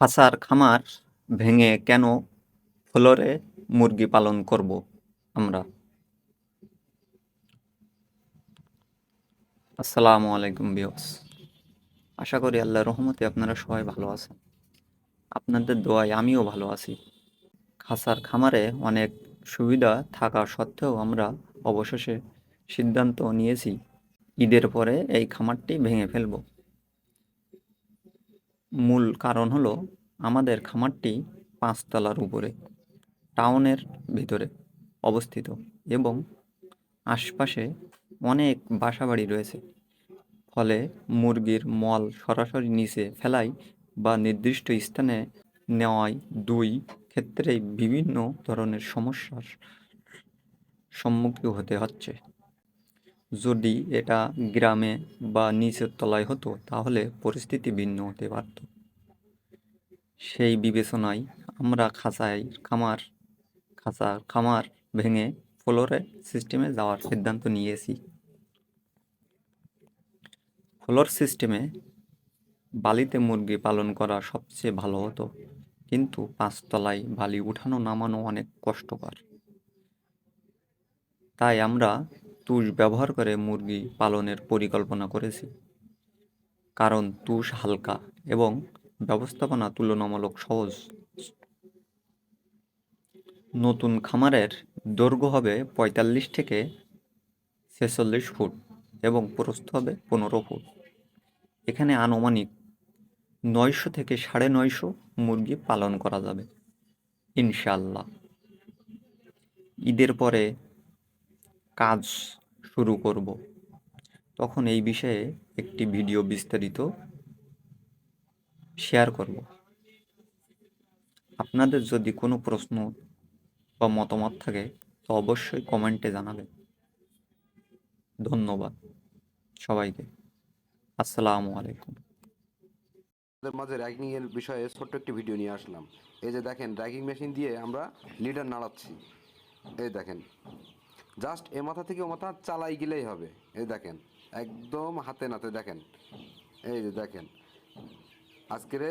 খাঁচার খামার ভেঙে কেন ফ্লোরে মুরগি পালন করব আমরা? আসসালামু আলাইকুম ভিউয়ার্স। আশা করি আল্লাহর রহমতে আপনারা সবাই ভালো আছেন। আপনাদের দোয়ায় আমিও ভালো আছি। খাঁচার খামারে অনেক সুবিধা থাকা সত্ত্বেও আমরা অবশেষে সিদ্ধান্ত নিয়েছি ঈদের পরে এই খামারটি ভেঙে ফেলব। মূল কারণ হলো আমাদের খামারটি ৫ তলার উপরে টাউনের ভিতরে অবস্থিত এবং আশপাশে অনেক বাসাবাড়ি রয়েছে। ফলে মুরগির মল সরাসরি নিচে ফেলাই বা নির্দিষ্ট স্থানে নেওয়ায় দুই ক্ষেত্রেই বিভিন্ন ধরনের সমস্যার সম্মুখীন হতে হচ্ছে। যদি এটা গ্রামে বা নিচের তলায় হতো তাহলে পরিস্থিতি ভিন্ন হতে পারত। সেই বিবেচনায় আমরা খাঁচার খামার ভেঙে ফ্লোরে সিস্টেমে যাওয়ার সিদ্ধান্ত নিয়েছি। ফ্লোর সিস্টেমে বালিতে মুরগি পালন করা সবচেয়ে ভালো হতো, কিন্তু ৫ তলায় বালি উঠানো নামানো অনেক কষ্টকর। তাই আমরা তুষ ব্যবহার করে মুরগি পালনের পরিকল্পনা করেছি। কারণ তুষ হালকা এবং ব্যবস্থাপনা তুলনামূলক সহজ। নতুন খামারের দৈর্ঘ্য হবে ৪৫ থেকে ৪৬ ফুট এবং প্রস্থ হবে ১৫ ফুট। এখানে আনুমানিক ৯০০ থেকে ৯৫০ মুরগি পালন করা যাবে ইনশাআল্লাহ। ঈদের পরে কাজ শুরু করব, তখন এই বিষয়ে একটি ভিডিও বিস্তারিত শেয়ার করব। আপনাদের যদি কোনো প্রশ্ন বা মতামত থাকে তো অবশ্যই কমেন্টে জানাবেন। ধন্যবাদ সবাইকে। আসসালামু আলাইকুম। আমাদের মাঝে র্যাগিং এর বিষয়ে ছোট্ট একটি ভিডিও নিয়ে আসলাম। এই যে দেখেন, র্যাগিং মেশিন দিয়ে আমরা লিডার নাড়াচ্ছি। এই দেখেন, জাস্ট এ মাথা থেকে ও মাথা চালাই গেলেই হবে। এই দেখেন, একদম হাতে নাতে দেখেন। এই যে দেখেন, আজকের